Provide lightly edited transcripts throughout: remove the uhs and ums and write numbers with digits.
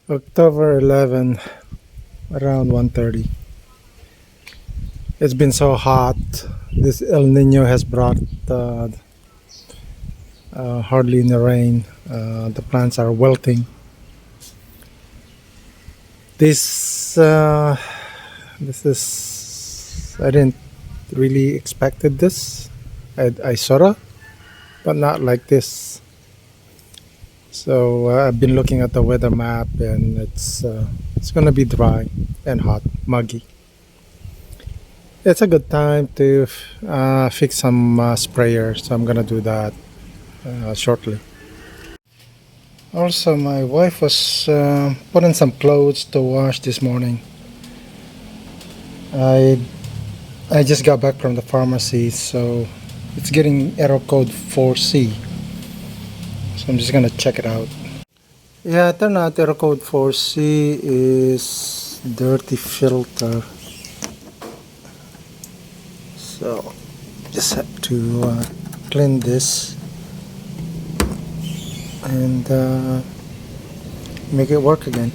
October 11, around 1:30. It's been so hot. This El Nino has brought uh, hardly any rain. The plants are wilting. This this is I didn't really expected this. I sorta, but not like this. So I've been looking at the weather map, and it's gonna be dry and hot, muggy. It's a good time to fix some sprayer, so I'm gonna do that shortly. Also, my wife was putting some clothes to wash this morning. I I just got back from the pharmacy, so it's getting error code 4C. So I'm just gonna check it out. Yeah, it turned out error code 4C is dirty filter. So just have to clean this and make it work again.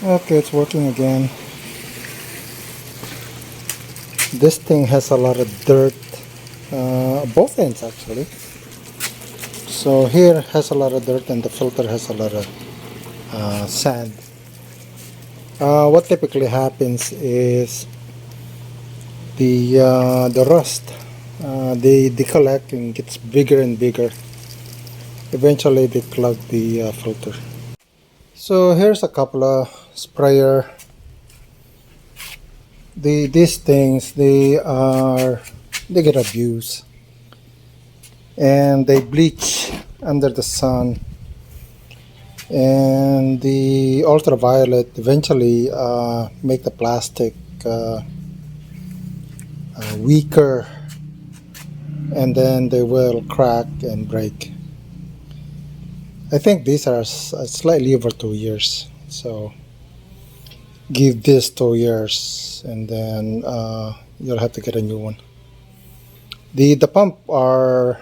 Okay, it's working again. This thing has a lot of dirt, both ends actually. So here has a lot of dirt and the filter has a lot of sand. What typically happens is the rust, they collect and gets bigger and bigger. Eventually they clog the filter. So here's a couple of sprayer. These things they get abused and they bleach under the sun, and the ultraviolet eventually make the plastic weaker, and then they will crack and break. I think these are slightly over 2 years, so give this 2 years and then you'll have to get a new one. The pump are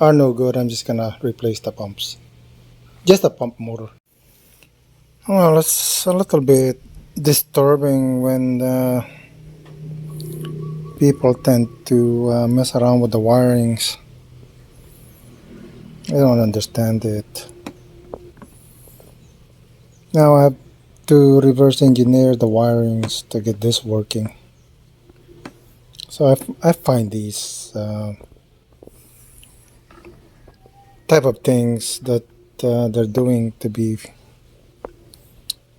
no good. I'm just gonna replace the pumps, just the pump motor. Well, it's a little bit disturbing when people tend to mess around with the wirings. I don't understand it. Now I have to reverse engineer the wirings to get this working. So I find these type of things that they're doing to be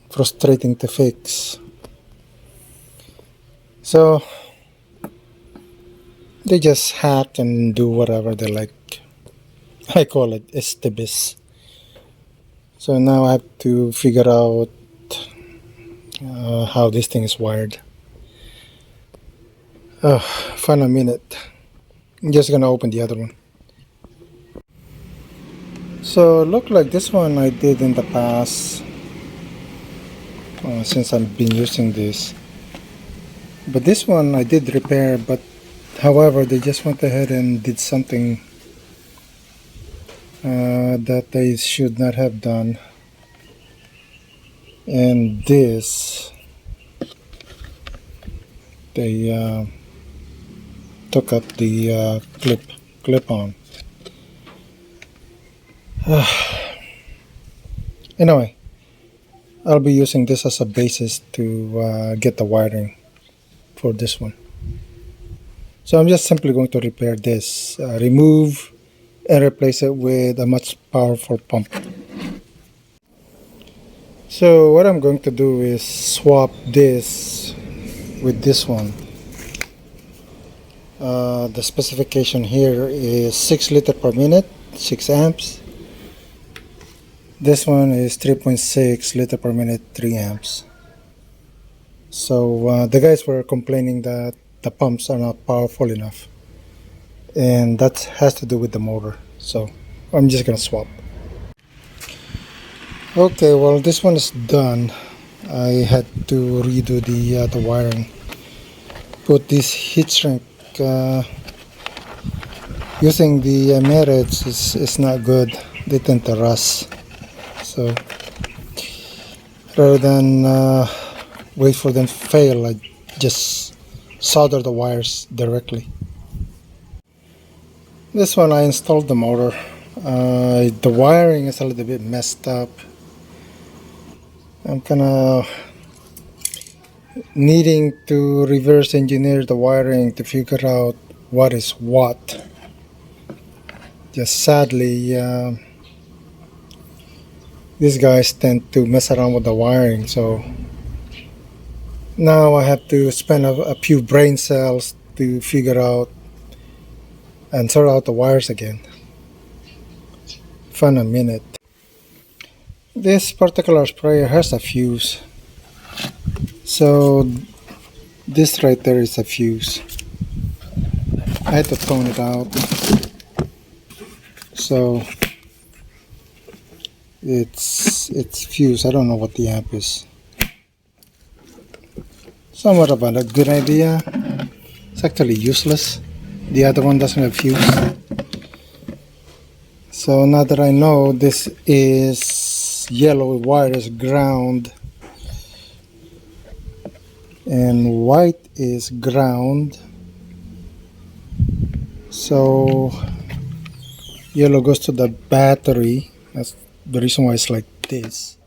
frustrating to fix. So they just hack and do whatever they like. I call it estibis. So now I have to figure out how this thing is wired. Find a minute. I'm just gonna open the other one. So look like this one I did in the past, since I've been using this. But this one I did repair, but however they just went ahead and did something that they should not have done. And this, they took up the clip on. Anyway, I'll be using this as a basis to get the wiring for this one. So I'm just simply going to repair this, remove and replace it with a much powerful pump. So what I'm going to do is swap this with this one. The specification here is 6 liter per minute, 6 amps. This one is 3.6 liter per minute, 3 amps. So the guys were complaining that the pumps are not powerful enough, and that has to do with the motor. So I'm just gonna swap. Okay, well this one is done. I had to redo the wiring. Put this heat shrink using the merits is not good. They tend to rust. So rather than wait for them to fail, I just solder the wires directly. This one I installed the motor. The wiring is a little bit messed up. I'm kind of needing to reverse engineer the wiring to figure out what is what. Just sadly, these guys tend to mess around with the wiring, so now I have to spend a few brain cells to figure out and sort out the wires again. Fun a minute. This particular sprayer has a fuse, so this right there is a fuse. I had to tone it out, so it's fused. I don't know what the amp is. Somewhat about a good idea. It's actually useless. The other one doesn't have fuse. So now that I know this is yellow wire is ground and white is ground, so yellow goes to the battery. That's the reason why it's like this.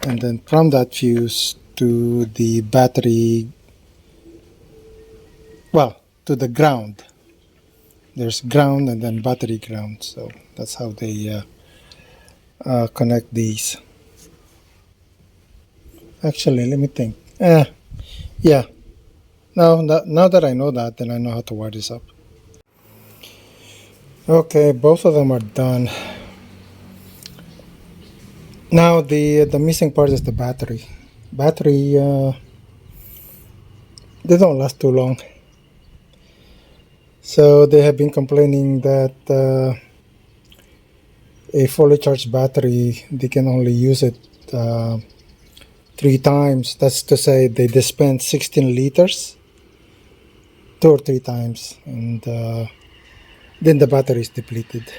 And then from that fuse to the battery, well, to the ground. There's ground and then battery ground. So that's how they connect these. Actually, let me think. Yeah. Now that I know that, then I know how to wire this up. Okay, both of them are done. Now the missing part is the battery. Battery, they don't last too long. So they have been complaining that a fully charged battery, they can only use it 3 times. That's to say they dispense 16 liters 2 or 3 times, and then the battery is depleted.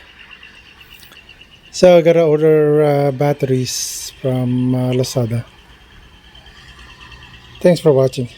So I gotta order batteries from Lazada. Thanks for watching.